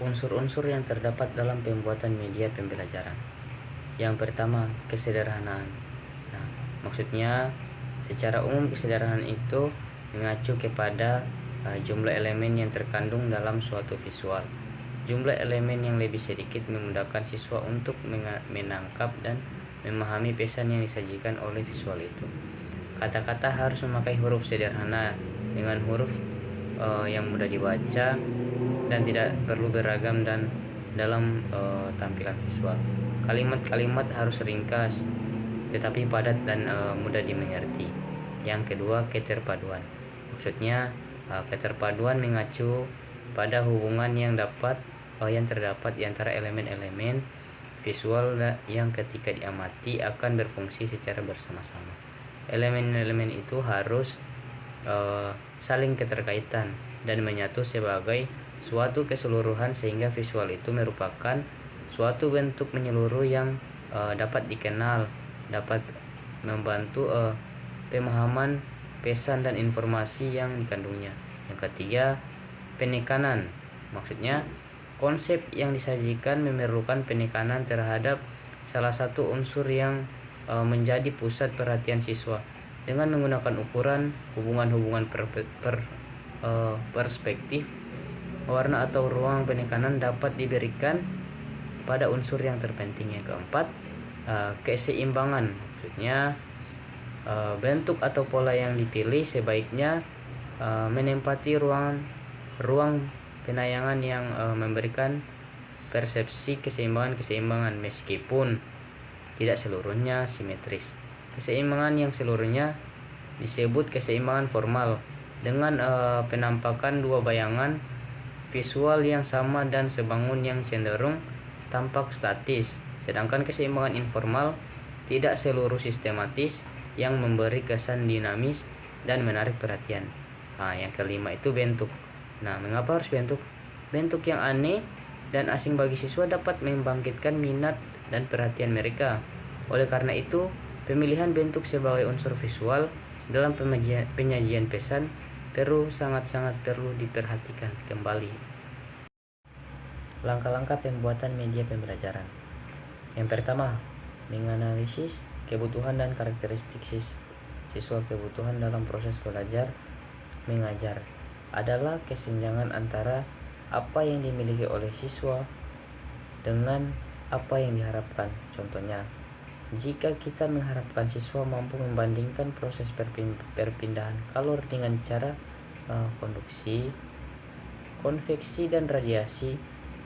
Unsur-unsur yang terdapat dalam pembuatan media pembelajaran. Yang pertama, kesederhanaan. Nah, maksudnya secara umum kesederhanaan itu mengacu kepada jumlah elemen yang terkandung dalam suatu visual. Jumlah elemen yang lebih sedikit memudahkan siswa untuk menangkap dan memahami pesan yang disajikan oleh visual itu. Kata-kata harus memakai huruf sederhana dengan huruf yang mudah dibaca dan tidak perlu beragam dan dalam tampilan visual. Kalimat-kalimat harus ringkas tetapi padat dan mudah dimengerti. Yang kedua, keterpaduan. Maksudnya keterpaduan mengacu pada hubungan yang terdapat di antara elemen-elemen visual yang ketika diamati akan berfungsi secara bersama-sama. Elemen-elemen itu harus saling keterkaitan dan menyatu sebagai suatu keseluruhan sehingga visual itu merupakan suatu bentuk menyeluruh yang dapat dikenal, dapat membantu pemahaman pesan dan informasi yang dikandungnya. Yang ketiga, penekanan. Maksudnya konsep yang disajikan memerlukan penekanan terhadap salah satu unsur yang menjadi pusat perhatian siswa. Dengan menggunakan ukuran, hubungan-hubungan perspektif, warna atau ruang, penekanan dapat diberikan pada unsur yang terpenting. Yang keempat, keseimbangan. Maksudnya bentuk atau pola yang dipilih sebaiknya menempati ruang penayangan yang memberikan persepsi keseimbangan meskipun tidak seluruhnya simetris. Keseimbangan yang seluruhnya disebut keseimbangan formal dengan penampakan dua bayangan visual yang sama dan sebangun yang cenderung tampak statis, sedangkan keseimbangan informal tidak seluruh sistematis yang memberi kesan dinamis dan menarik perhatian. Yang kelima itu bentuk. Mengapa harus bentuk? Bentuk yang aneh dan asing bagi siswa dapat membangkitkan minat dan perhatian mereka. Oleh karena itu, pemilihan bentuk sebagai unsur visual dalam penyajian pesan sangat-sangat perlu diperhatikan kembali. Langkah-langkah pembuatan media pembelajaran. Yang pertama, menganalisis kebutuhan dan karakteristik siswa. Kebutuhan dalam proses belajar mengajar adalah kesenjangan antara apa yang dimiliki oleh siswa dengan apa yang diharapkan. Contohnya, jika kita mengharapkan siswa mampu membandingkan proses perpindahan kalor dengan cara konduksi, konveksi, dan radiasi,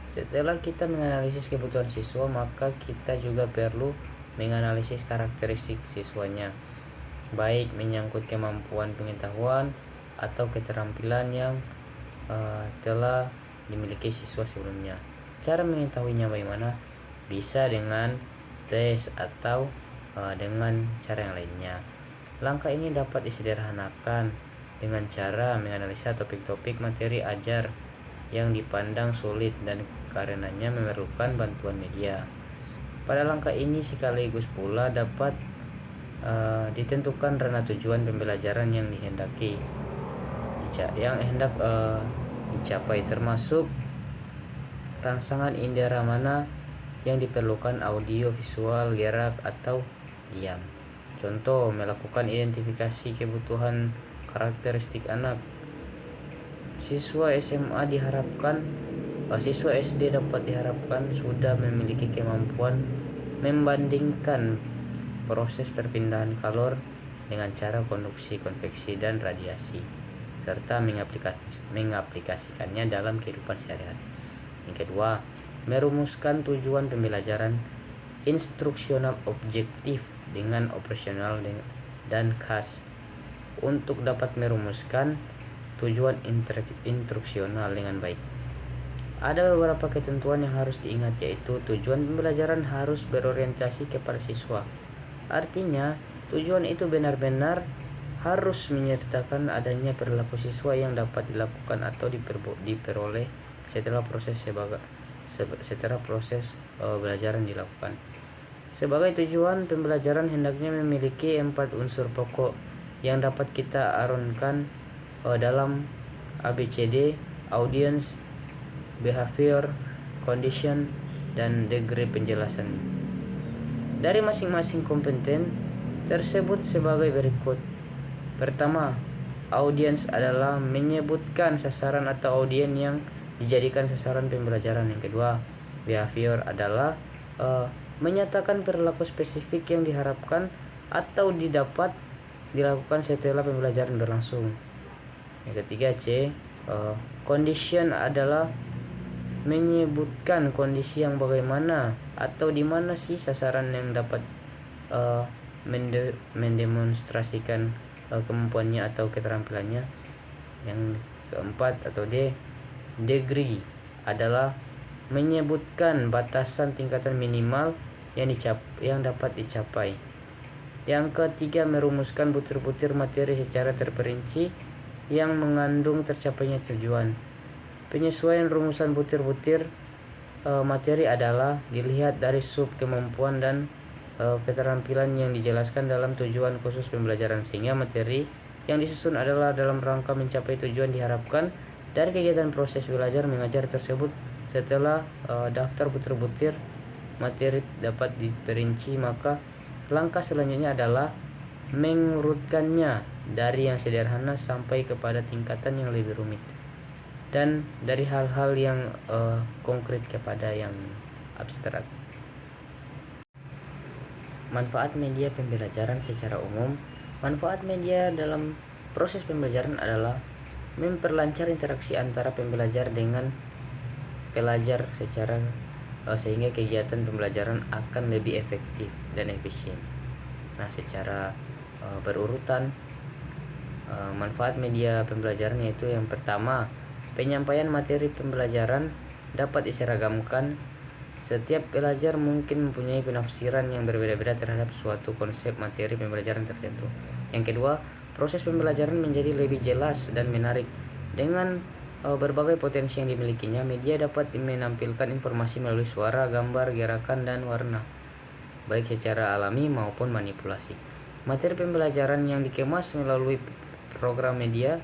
setelah kita menganalisis kebutuhan siswa, maka kita juga perlu menganalisis karakteristik siswanya, baik menyangkut kemampuan pengetahuan atau keterampilan yang telah dimiliki siswa sebelumnya. Cara mengetahuinya bagaimana? Bisa dengan tes atau dengan cara yang lainnya. Langkah ini dapat disederhanakan dengan cara menganalisa topik-topik materi ajar yang dipandang sulit dan karenanya memerlukan bantuan media. Pada langkah ini sekaligus pula dapat ditentukan ranah tujuan pembelajaran yang hendak dicapai, termasuk rangsangan indera mana yang diperlukan, audio, visual, gerak, atau diam. Contoh, melakukan identifikasi kebutuhan karakteristik anak. Siswa SD dapat diharapkan sudah memiliki kemampuan membandingkan proses perpindahan kalor dengan cara konduksi, konveksi, dan radiasi, serta mengaplikasikannya dalam kehidupan sehari-hari. Yang kedua, merumuskan tujuan pembelajaran instruksional objektif dengan operasional dan khas. Untuk dapat merumuskan tujuan instruksional dengan baik, ada beberapa ketentuan yang harus diingat, yaitu tujuan pembelajaran harus berorientasi kepada siswa. Artinya, tujuan itu benar-benar harus menyertakan adanya perilaku siswa yang dapat dilakukan atau diperoleh setelah proses belajaran dilakukan. Sebagai tujuan pembelajaran hendaknya memiliki 4 unsur pokok yang dapat kita arunkan dalam ABCD: audience, behavior, condition, dan degree penjelasan. Dari masing-masing kompeten tersebut sebagai berikut. Pertama, audiens adalah menyebutkan sasaran atau audien yang dijadikan sasaran pembelajaran. Yang kedua, behavior adalah menyatakan perilaku spesifik yang diharapkan atau didapat dilakukan setelah pembelajaran berlangsung. Yang ketiga, C, condition adalah menyebutkan kondisi yang bagaimana atau di mana si sasaran yang dapat mendemonstrasikan kemampuannya atau keterampilannya. Yang keempat atau D, degree adalah menyebutkan batasan tingkatan minimal yang dapat dicapai. Yang ketiga, merumuskan butir-butir materi secara terperinci yang mengandung tercapainya tujuan. Penyesuaian rumusan butir-butir materi adalah dilihat dari sub kemampuan dan keterampilan yang dijelaskan dalam tujuan khusus pembelajaran, sehingga materi yang disusun adalah dalam rangka mencapai tujuan diharapkan dari kegiatan proses belajar mengajar tersebut. Setelah daftar butir-butir materi dapat diperinci, maka langkah selanjutnya adalah mengurutkannya dari yang sederhana sampai kepada tingkatan yang lebih rumit, dan dari hal-hal yang konkret kepada yang abstrak. Manfaat media pembelajaran secara umum. Manfaat media dalam proses pembelajaran adalah memperlancar interaksi antara pembelajar dengan pelajar sehingga kegiatan pembelajaran akan lebih efektif dan efisien. Nah, secara berurutan, manfaat media pembelajaran yaitu yang pertama, penyampaian materi pembelajaran dapat diseragamkan. Setiap pelajar mungkin mempunyai penafsiran yang berbeda-beda terhadap suatu konsep materi pembelajaran tertentu. Yang kedua, proses pembelajaran menjadi lebih jelas dan menarik. Dengan berbagai potensi yang dimilikinya, media dapat menampilkan informasi melalui suara, gambar, gerakan, dan warna, baik secara alami maupun manipulasi. Materi pembelajaran yang dikemas melalui program media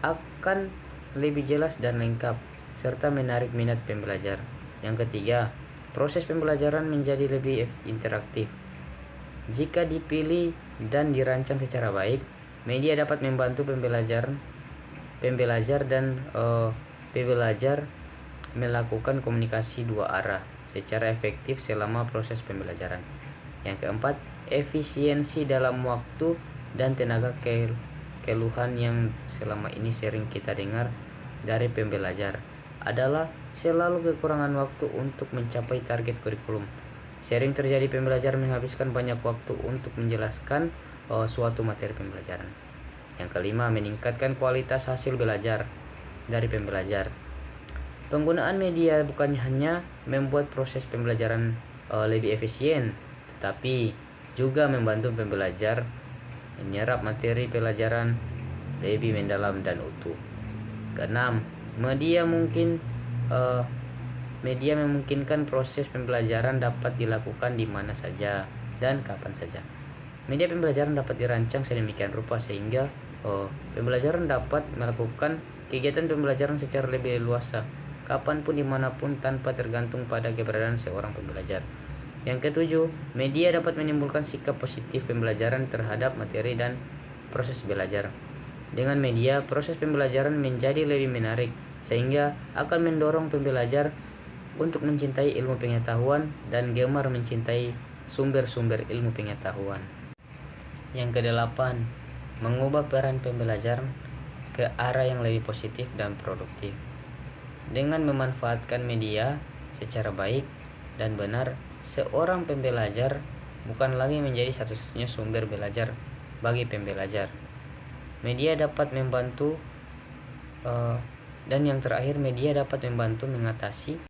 akan lebih jelas dan lengkap, serta menarik minat pembelajar. Yang ketiga, proses pembelajaran menjadi lebih interaktif. Jika dipilih dan dirancang secara baik, media dapat membantu pembelajar dan pembelajar melakukan komunikasi dua arah secara efektif selama proses pembelajaran. Yang keempat, efisiensi dalam waktu dan tenaga. Keluhan yang selama ini sering kita dengar dari pembelajar adalah selalu kekurangan waktu untuk mencapai target kurikulum. Sering terjadi pembelajar menghabiskan banyak waktu untuk menjelaskan suatu materi pembelajaran. Yang kelima, meningkatkan kualitas hasil belajar dari pembelajar. Penggunaan media bukan hanya membuat proses pembelajaran lebih efisien, tetapi juga membantu pembelajar menyerap materi pelajaran lebih mendalam dan utuh. Keenam, media memungkinkan proses pembelajaran dapat dilakukan di mana saja dan kapan saja. Media pembelajaran dapat dirancang sedemikian rupa sehingga pembelajaran dapat melakukan kegiatan pembelajaran secara lebih leluasa, kapanpun dimanapun, tanpa tergantung pada keberadaan seorang pembelajar. Yang ketujuh, media dapat menimbulkan sikap positif pembelajaran terhadap materi dan proses belajar. Dengan media, proses pembelajaran menjadi lebih menarik, sehingga akan mendorong pembelajar untuk mencintai ilmu pengetahuan dan gemar mencintai sumber-sumber ilmu pengetahuan. Yang kedelapan, mengubah peran pembelajaran ke arah yang lebih positif dan produktif. Dengan memanfaatkan media secara baik dan benar, seorang pembelajar bukan lagi menjadi satu-satunya sumber belajar bagi pembelajar. Media dapat membantu dan yang terakhir, media dapat membantu mengatasi